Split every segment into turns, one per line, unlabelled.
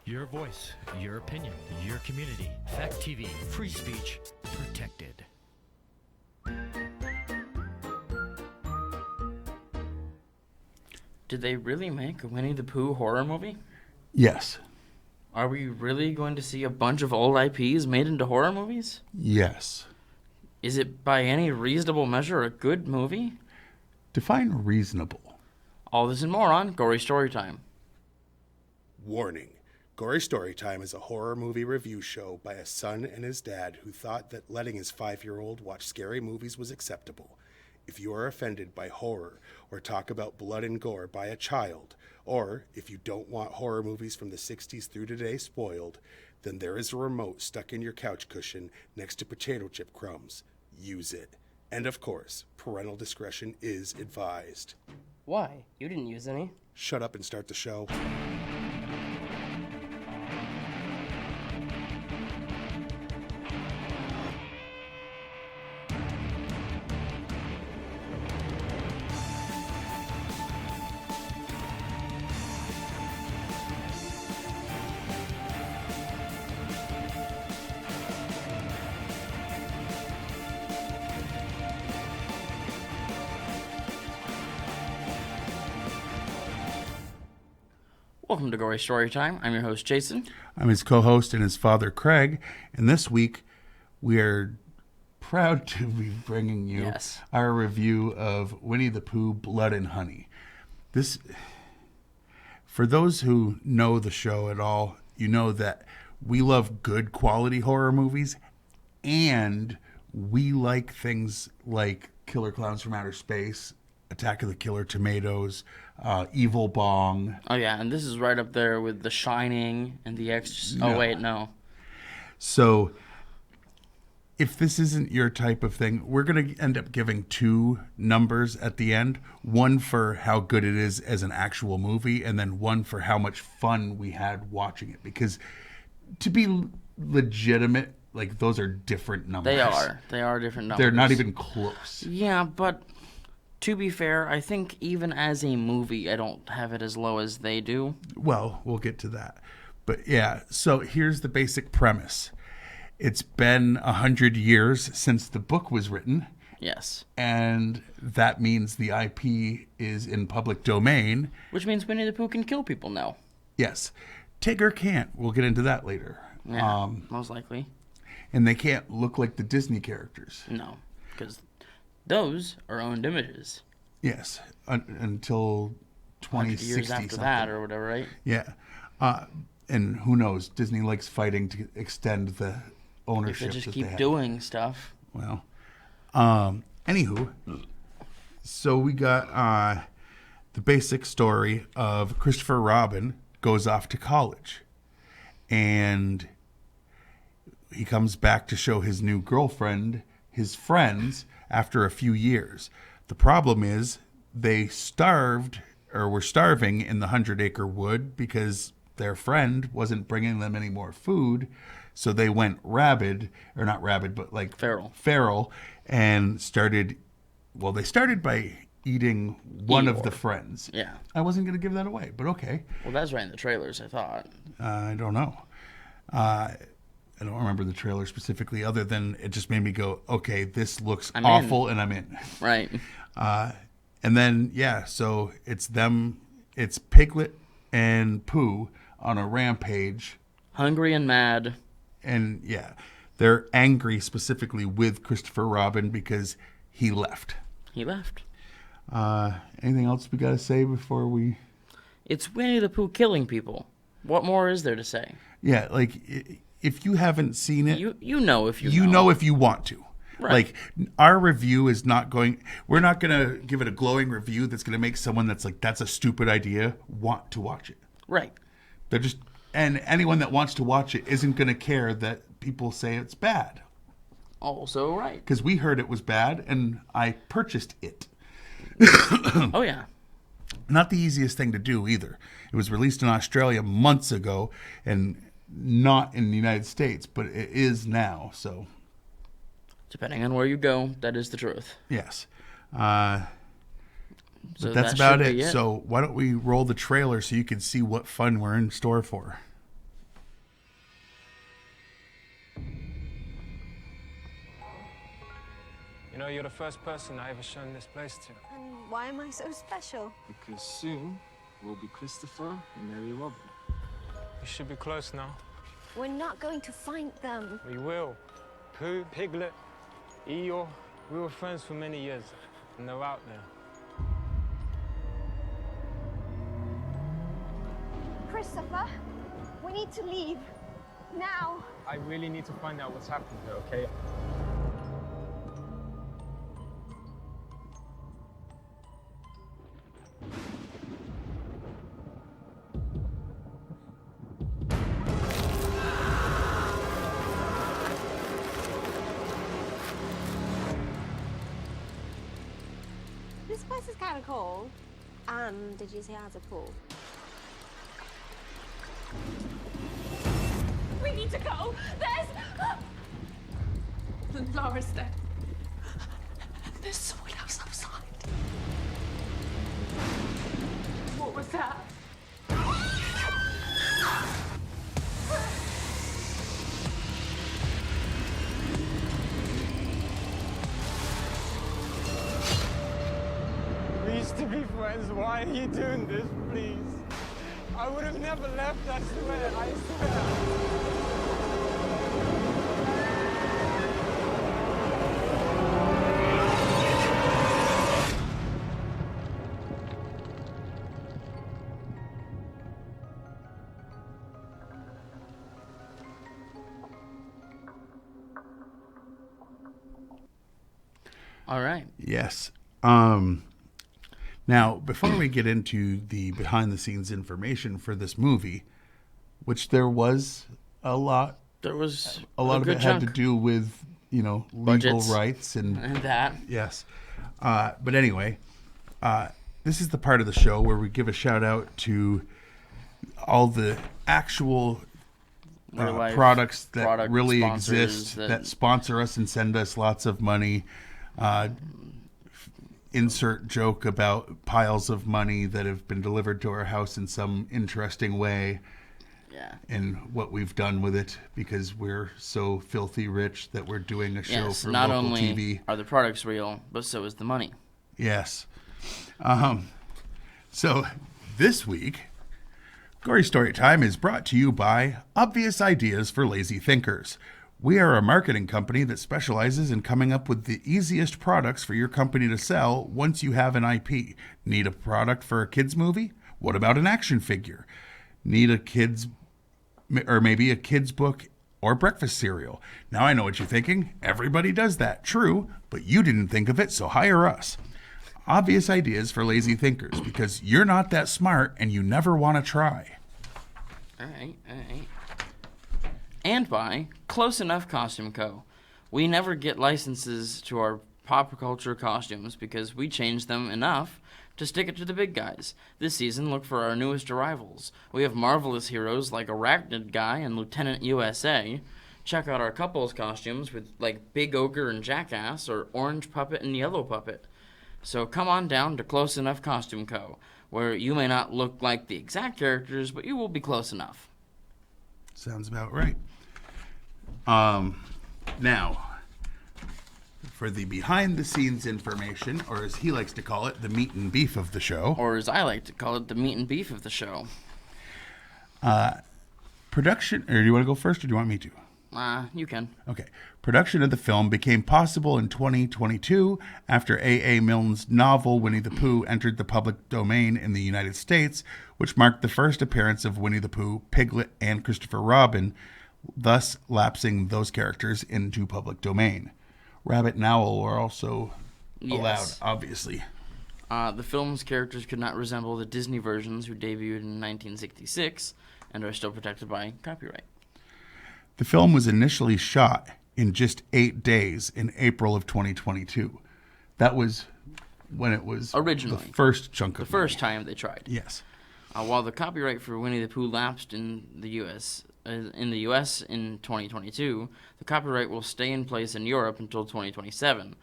Your voice, your opinion, your community. Fact TV, free speech, protected.
Did they really make a Winnie the Pooh horror movie?
Yes.
Are we really going to see a bunch of old IPs made into horror movies?
Yes.
Is it by any reasonable measure a good movie?
Define reasonable.
All this and more on Gory Story Time.
Warning. Gory Story Time is a horror movie review show by a son and his dad who thought that letting his 5-year-old watch scary movies was acceptable. If you are offended by horror or talk about blood and gore by a child, or if you don't want horror movies from the 60s through today spoiled, then there is a remote stuck in your couch cushion next to potato chip crumbs. Use it. And of course, parental discretion is advised.
Why? You didn't use any.
Shut up and start the show.
Welcome to Gory Story Time. I'm your host, Jason.
I'm his co-host and his father, Craig. And this week, we are proud to be bringing you our review of Winnie the Pooh, Blood and Honey. This, for those who know the show at all, you know that we love good quality horror movies, and we like things like Killer Clowns from Outer Space, Attack of the Killer Tomatoes, Evil Bong.
Oh, yeah, and this is right up there with The Shining and The Exorcist. Oh, wait, no.
So, if this isn't your type of thing, we're going to end up giving 2 numbers at the end. One for how good it is as an actual movie, and then one for how much fun we had watching it. Because to be legitimate, like, those are different numbers.
They are different numbers.
They're not even close.
Yeah, but to be fair, I think even as a movie, I don't have it as low as they do.
Well, we'll get to that. But yeah, so here's the basic premise. It's been 100 years since the book was written.
Yes.
And that means the IP is in public domain.
Which means Winnie the Pooh can kill people now.
Yes. Tigger can't. We'll get into that later.
Yeah, most likely.
And they can't look like the Disney characters.
No, because those are owned images.
Yes, until 2060
years after
something.
that or whatever, right?
Yeah. And who knows? Disney likes fighting to extend the ownership.
If they just
that
keep
they have.
doing stuff.
Well, anywho, so we got the basic story of Christopher Robin goes off to college, and he comes back to show his new girlfriend his friends after a few years. The problem is they were starving in the 100-acre wood because their friend wasn't bringing them any more food. So they went rabid, or not rabid, but like feral, and started by eating one of the friends.
Yeah.
I wasn't going to give that away, but okay.
Well, that's right in the trailers, I thought.
I don't know. I don't remember the trailer specifically, other than it just made me go, okay, this looks awful, and I'm in.
Right.
And then, so it's Piglet and Pooh on a rampage.
Hungry and mad.
And, they're angry specifically with Christopher Robin because he left. Anything else we got to say before we...
It's Winnie the Pooh killing people. What more is there to say?
Yeah, like... If you haven't seen it,
you know if
you know if you want to.
Right.
Like, our review is not going... We're not going to give it a glowing review that's going to make someone that's like, that's a stupid idea, want to watch it.
Right.
They're just... And anyone that wants to watch it isn't going to care that people say it's bad.
Also right.
Because we heard it was bad, and I purchased it.
Oh, yeah.
Not the easiest thing to do, either. It was released in Australia months ago, and... not in the United States, but it is now, so.
Depending on where you go, that is the truth.
Yes.
So
that's about it. So why don't we roll the trailer so you can see what fun we're in store for?
You know, you're the first person I ever shown this place to.
And why am I so special?
Because soon we'll be Christopher and Mary Robin. We should be close now.
We're not going to find them.
We will. Pooh, Piglet, Eeyore, we were friends for many years, and they're out there.
Christopher, we need to leave. Now.
I really need to find out what's happened here, okay?
This place is kind of cold. Did you say it has a pool? We need to go. There's... Laura's dead. There's someone else outside. What was that?
We used to be friends. Why are you doing this, please? I would have never left, I swear, I swear.
All right.
Yes. Now, before we get into the behind-the-scenes information for this movie, which there was a lot,
There was
a lot of
good
it had to
chunk.
do with, legal
Budgets.
rights and
And that.
yes. But anyway, this is the part of the show where we give a shout out to all the actual
Real-life
products that
product
really
sponsors
exist, that sponsor us and send us lots of money. Insert joke about piles of money that have been delivered to our house in some interesting way.
Yeah.
And what we've done with it, because we're so filthy rich that we're doing a show
Yes,
for
not
local
only
TV.
are the products real, but so is the money.
Yes. So this week, Gory Story Time is brought to you by Obvious Ideas for Lazy Thinkers. We are a marketing company that specializes in coming up with the easiest products for your company to sell once you have an IP. Need a product for a kids movie? What about an action figure? Need a kids, or maybe a kids book or breakfast cereal? Now I know what you're thinking. Everybody does that. True, but you didn't think of it, so hire us. Obvious Ideas for Lazy Thinkers, because you're not that smart and you never want to try.
All right. And by Close Enough Costume Co. We never get licenses to our pop culture costumes because we change them enough to stick it to the big guys. This season, look for our newest arrivals. We have marvelous heroes like Arachnid Guy and Lieutenant USA. Check out our couples costumes with like Big Ogre and Jackass or Orange Puppet and Yellow Puppet. So come on down to Close Enough Costume Co., where you may not look like the exact characters, but you will be close enough.
Sounds about right. Now, for the behind-the-scenes information, or as he likes to call it, the meat and beef of the show.
Or as I like to call it, the meat and beef of the show.
Production, or do you want to go first, or do you want me to?
You can.
Okay. Production of the film became possible in 2022 after A.A. Milne's novel Winnie the Pooh entered the public domain in the United States, which marked the first appearance of Winnie the Pooh, Piglet, and Christopher Robin, thus lapsing those characters into public domain. Rabbit and Owl were also allowed, obviously.
The film's characters could not resemble the Disney versions who debuted in 1966 and are still protected by copyright.
The film was initially shot in just 8 days in April of 2022. That was when it was
Originally.
the first chunk
The
of
first
money.
time they tried.
Yes.
While the copyright for Winnie the Pooh lapsed in the U.S. In 2022, the copyright will stay in place in Europe until 2027,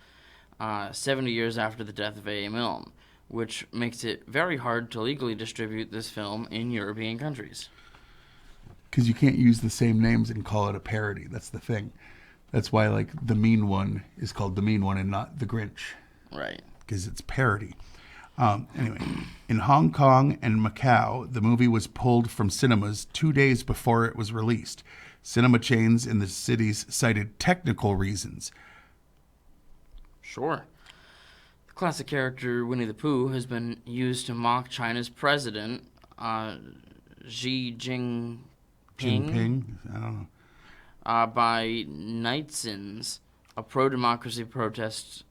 70 years after the death of A.A. Milne, which makes it very hard to legally distribute this film in European countries.
Because you can't use the same names and call it a parody. That's the thing. That's why, like, the mean one is called the mean one and not the Grinch,
Right.
because it's parody. Anyway, in Hong Kong and Macau, the movie was pulled from cinemas 2 days before it was released. Cinema chains in the cities cited technical reasons.
Sure. The classic character Winnie the Pooh has been used to mock China's president, Xi Jinping,
I don't know.
by Netizen, a pro-democracy protest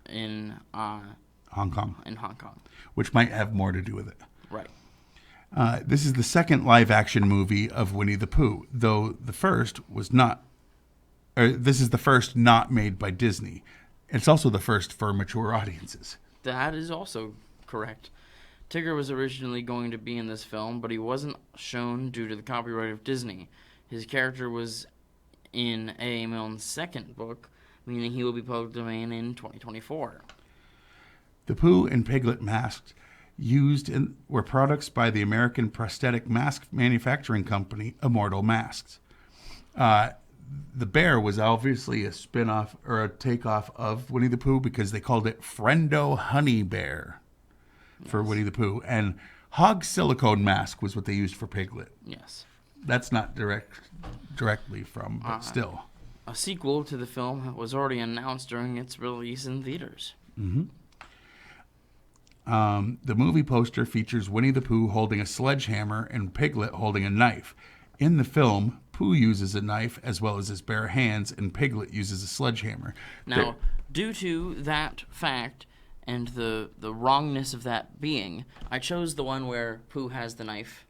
in
Hong Kong,
Hong Kong.
which might have more to do with it.
Right.
This is the second live-action movie of Winnie the Pooh, though the first was not. This is the first not made by Disney. It's also the first for mature audiences.
That is also correct. Tigger was originally going to be in this film, but he wasn't shown due to the copyright of Disney. His character was in A. Milne's second book, meaning he will be public domain in 2024.
The Pooh and Piglet masks used were products by the American prosthetic mask manufacturing company, Immortal Masks. The bear was obviously a spin-off or a takeoff of Winnie the Pooh because they called it Friendo Honey Bear for Winnie the Pooh. And hog silicone mask was what they used for Piglet.
Yes.
That's not directly from, but still.
A sequel to the film was already announced during its release in theaters.
The movie poster features Winnie the Pooh holding a sledgehammer and Piglet holding a knife. In the film, Pooh uses a knife as well as his bare hands, and Piglet uses a sledgehammer.
Now, due to that fact and the wrongness of that being, I chose the one where Pooh has the knife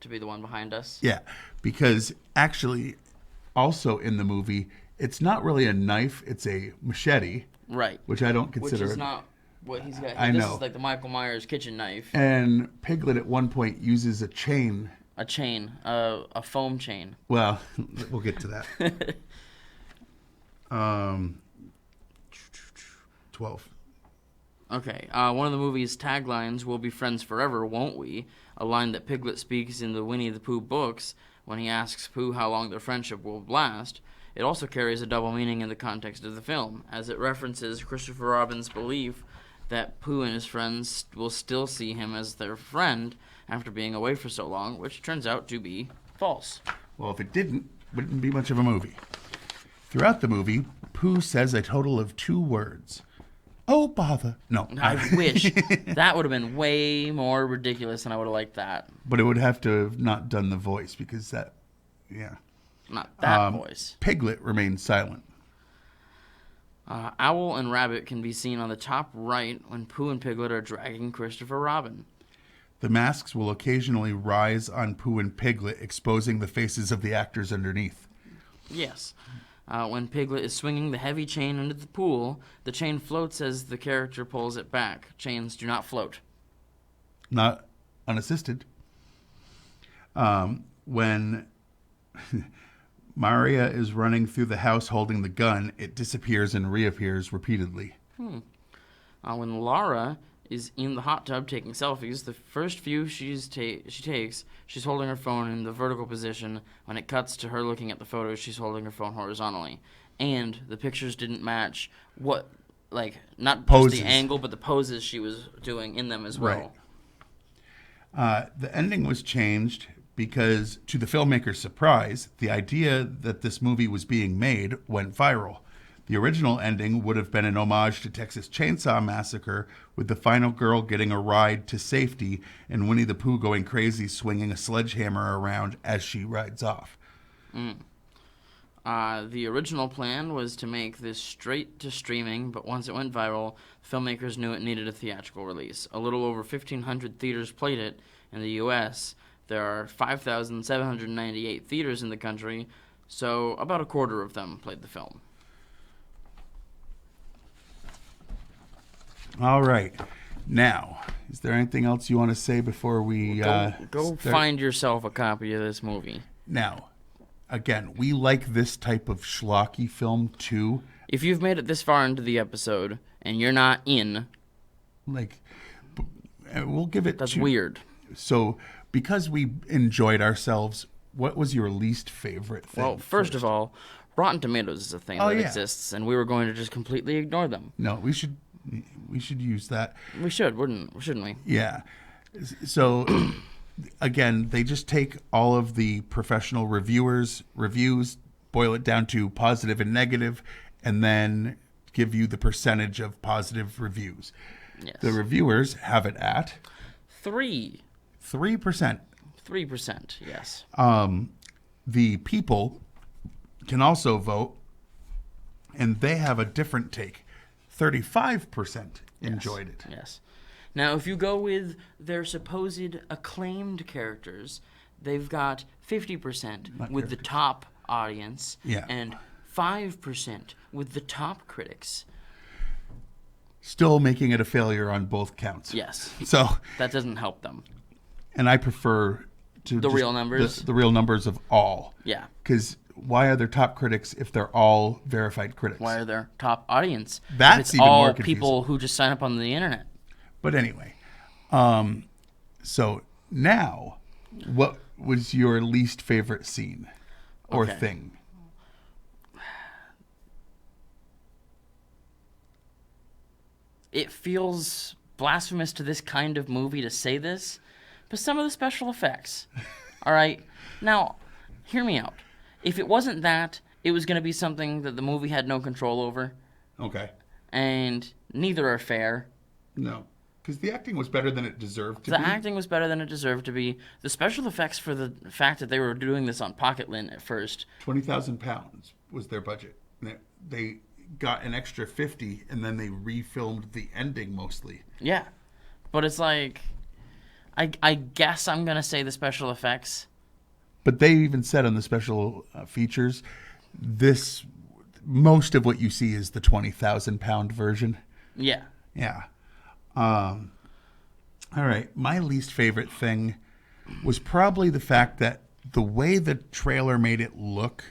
to be the one behind us.
Yeah, because actually, also in the movie, it's not really a knife, it's a machete.
Right.
Which I don't consider.
Which is not what he's got.
I
this
know.
is like the Michael Myers kitchen knife.
And Piglet at one point uses a chain.
A chain. A foam chain.
Well, we'll get to that. 12.
Okay. One of the movie's taglines, "We'll be friends forever, won't we?" A line that Piglet speaks in the Winnie the Pooh books when he asks Pooh how long their friendship will last. It also carries a double meaning in the context of the film, as it references Christopher Robin's belief that Pooh and his friends will still see him as their friend after being away for so long, which turns out to be false.
Well, if it wouldn't be much of a movie. Throughout the movie, Pooh says a total of 2 words. Oh, bother. No.
I wish. That would have been way more ridiculous, and I would have liked that.
But it would have to have not done the voice, because that, yeah.
Not that voice.
Piglet remains silent.
Owl and Rabbit can be seen on the top right when Pooh and Piglet are dragging Christopher Robin.
The masks will occasionally rise on Pooh and Piglet, exposing the faces of the actors underneath.
Yes. When Piglet is swinging the heavy chain into the pool, the chain floats as the character pulls it back. Chains do not float.
Not unassisted. When Maria is running through the house holding the gun, it disappears and reappears repeatedly.
When Laura is in the hot tub taking selfies, the first few she takes, she's holding her phone in the vertical position. When it cuts to her looking at the photos, she's holding her phone horizontally. And the pictures didn't match not
poses.
Just the angle, but the poses she was doing in them as well.
Right. The ending was changed because, to the filmmaker's surprise, the idea that this movie was being made went viral. The original ending would have been an homage to Texas Chainsaw Massacre, with the final girl getting a ride to safety and Winnie the Pooh going crazy swinging a sledgehammer around as she rides off.
The original plan was to make this straight to streaming, but once it went viral, filmmakers knew it needed a theatrical release. A little over 1,500 theaters played it in the U.S. There are 5,798 theaters in the country, so about a quarter of them played the film.
All right. Now, is there anything else you want to say before we
Go find yourself a copy of this movie.
Now, again, we like this type of schlocky film too.
If you've made it this far into the episode and you're not in,
we'll give it.
That's weird.
So, because we enjoyed ourselves, what was your least favorite thing?
Well, first of all, Rotten Tomatoes is a thing
Oh,
that
yeah.
exists, and we were going to just completely ignore them.
No, we should use that.
We shouldn't we?
Yeah. So again, they just take all of the professional reviews, boil it down to positive and negative, and then give you the percentage of positive reviews.
Yes.
The reviewers have it at
3%.
3%.
3%, yes.
The people can also vote, and they have a different take. 35% enjoyed it.
Yes. Now, if you go with their supposed acclaimed characters, they've got 50% with the top audience and 5% with the top critics.
Still making it a failure on both counts.
Yes.
So
that doesn't help them.
And I prefer to
the real numbers.
The real numbers of all.
Yeah.
Because why are there top critics if they're all verified critics?
Why are there top audience?
That's
if it's
even
all
more confusing.
people who just sign up on the internet.
But anyway, so now, what was your least favorite scene or thing?
It feels blasphemous to this kind of movie to say this, but some of the special effects. All right? Now, hear me out. If it wasn't that, it was going to be something that the movie had no control over.
Okay.
And neither are fair.
No. Because the acting was better than it deserved to be.
The acting was better than it deserved to be. The special effects, for the fact that they were doing this on pocket lint at first.
£20,000 was their budget. They got an extra 50 and then they refilmed the ending mostly.
Yeah. But it's like, I guess I'm going to say the special effects.
But they even said on the special features, most of what you see is the £20,000 version.
Yeah.
Yeah. All right. My least favorite thing was probably the fact that the way the trailer made it look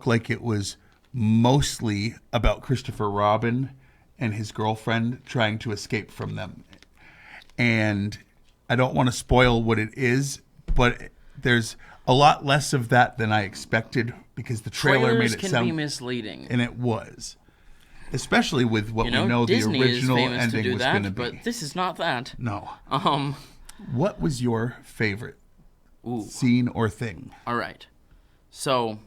like it was mostly about Christopher Robin and his girlfriend trying to escape from them. And I don't want to spoil what it is, but there's a lot less of that than I expected because the trailer
Trailers
made it
can
sound
be misleading.
And it was. Especially with what we know
Disney
the original
is famous
ending
to do
was
that,
going to be.
but this is not that.
No.
What
was your favorite scene or thing?
All right. So,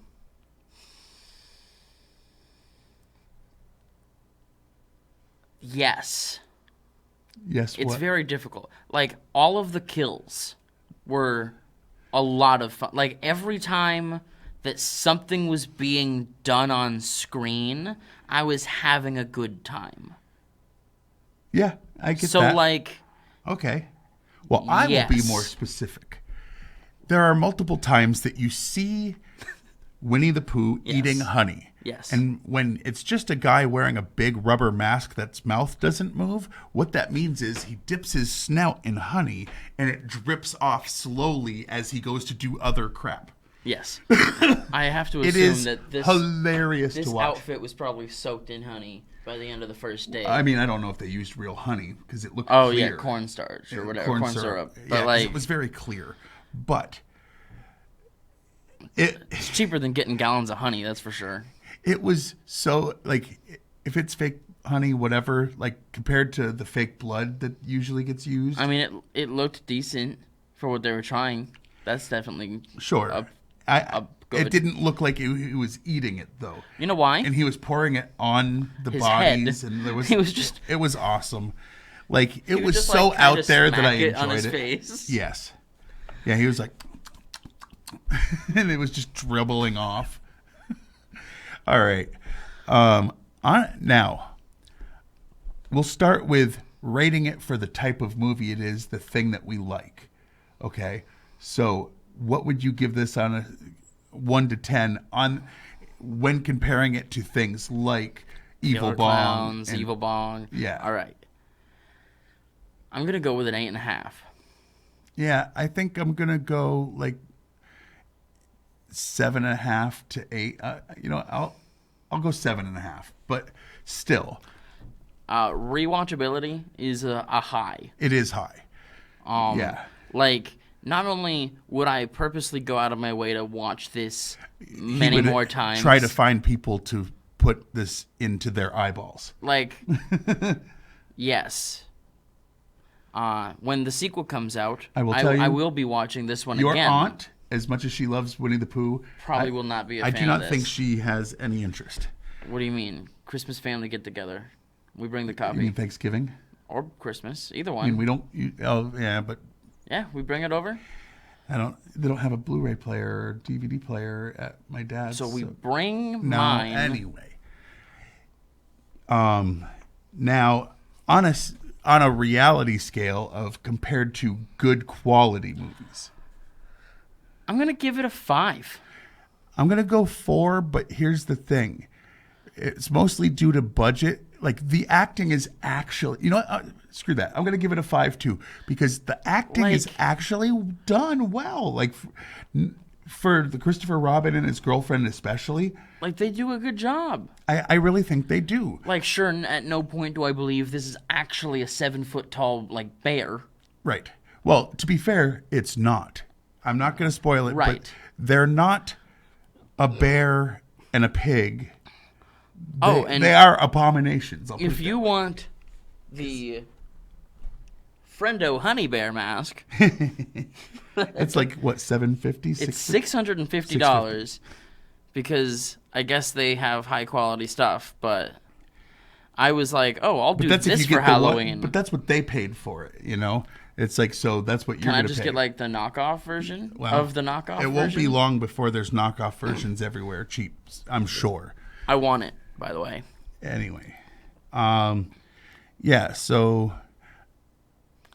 yes.
Yes,
It's
what?
very difficult. Like, all of the kills were a lot of fun. Like, every time that something was being done on screen, I was having a good time.
Yeah, I get that.
So, like...
Okay. Well, I will be more specific. There are multiple times that you see Winnie the Pooh eating honey.
Yes.
And when it's just a guy wearing a big rubber mask that's mouth doesn't move, what that means is he dips his snout in honey and it drips off slowly as he goes to do other crap.
Yes. I have to
It
assume
is
that this
hilarious to watch.
outfit was probably soaked in honey by the end of the first day.
I mean, I don't know if they used real honey because it looked clear.
Oh, yeah, cornstarch or whatever, corn syrup. But
Yeah, 'cause
like,
it was very clear. But
it's cheaper than getting gallons of honey, that's for sure.
It was so, like, if it's fake honey, whatever, like, compared to the fake blood that usually gets used.
I mean, it looked decent for what they were trying. That's definitely
sure.
good.
It didn't look like he was eating it, though.
You know why?
And he was pouring it on the
His
bodies.
head.
And there was,
He was just...
It was awesome. Like, it
He would
was
just,
so
like, kinda
out there that I
smack it
enjoyed
on his
it.
face.
Yes. Yeah, he was like... and it was just dribbling off. All right. Now, we'll start with rating it for the type of movie it is, the thing that we like. Okay? So, what would you give this on a 1 to 10 on when comparing it to things like Evil
Killer
Bong?
Clowns, Evil Bong.
Yeah.
All right. I'm going to go with an 8.5.
Yeah, I think I'm going to go like 7.5 to 8. I'll go 7.5, but still.
Rewatchability is a high.
It is high. Yeah.
Like, not only would I purposely go out of my way to watch this
He
many
would
more times,
try to find people to put this into their eyeballs.
like, yes. When the sequel comes out,
I will tell you,
I will be watching this one
Your
again.
aunt, as much as she loves Winnie the Pooh,
Probably will not be a fan
I do not
of this.
think she has any interest.
What do you mean? Christmas family get together. We bring the
You
copy.
mean Thanksgiving?
Or Christmas. Either
I
one.
mean, we don't. Oh, yeah, but
Yeah, we bring it over.
They don't have a Blu-ray player or DVD player at my dad's.
So we bring
no,
mine.
anyway. Now on a reality scale of compared to good quality movies,
I'm going to give it a 5.
I'm gonna go 4. But here's the thing: it's mostly due to budget. Like the acting is actually, screw that. I'm gonna give it a 5 too because the acting is actually done well. Like for the Christopher Robin and his girlfriend especially.
Like, they do a good job.
I really think they do.
Like, sure, at no point do I believe this is actually a 7-foot tall, like, bear.
Right. Well, to be fair, it's not. I'm not going to spoil it,
Right.
but they're not a bear and a pig.
And
they are abominations.
if you want the Friendo Honey Bear mask,
it's like what, $750?
it's $650 because I guess they have high quality stuff. But I was like, oh, I'll do this for Halloween.
But that's what they paid for it. It's like, so that's what you're
Can I
going to pay.
just get like the knockoff version of the knockoff?
It won't be
version?
long before there's knockoff versions everywhere, cheap. I'm sure.
I want it, by the way.
Anyway, yeah. So,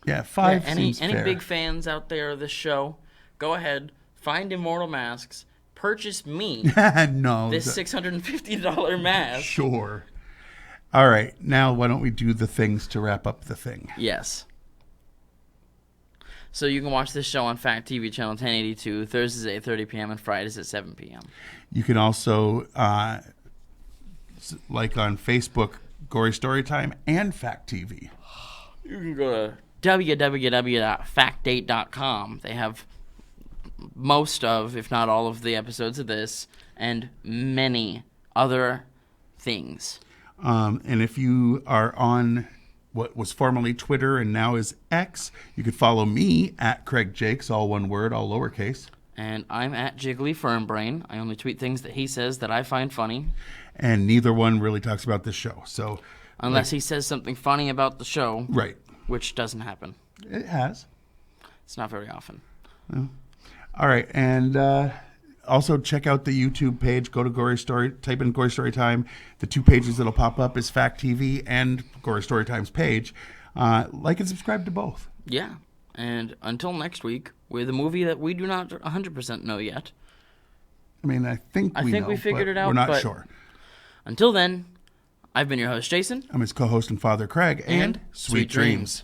yeah, 5 seems
any
fair.
big fans out there of this show, go ahead, find Immortal Masks, purchase me
No,
this $650 mask.
Sure. All right, now why don't we do the things to wrap up the thing?
Yes. So you can watch this show on Fact TV channel 1082 Thursdays at 8:30 p.m. and Fridays at 7 p.m.
You can also like on Facebook, Gory Story Time and Fact TV.
You can go to www.factdate.com. They have most of, if not all of, the episodes of this and many other things.
And if you are on what was formerly Twitter and now is X, you could follow me at Craig Jakes, all one word, all lowercase.
And I'm at Jiggly Fernbrain. I only tweet things that he says that I find funny.
And neither one really talks about this show. So
Unless he says something funny about the show.
Right.
Which doesn't happen.
It has.
It's not very often.
Well, all right. And also check out the YouTube page. Go to Gory Story, type in Gory Story Time. The 2 pages that'll pop up is Fact TV and Gory Story Time's page. Like and subscribe to both.
Yeah. And until next week, with a movie that we do not 100% know yet.
I mean, I think
we figured it out.
We're not
but
sure.
Until then, I've been your host, Jason.
I'm his co-host and father, Craig. And
sweet dreams.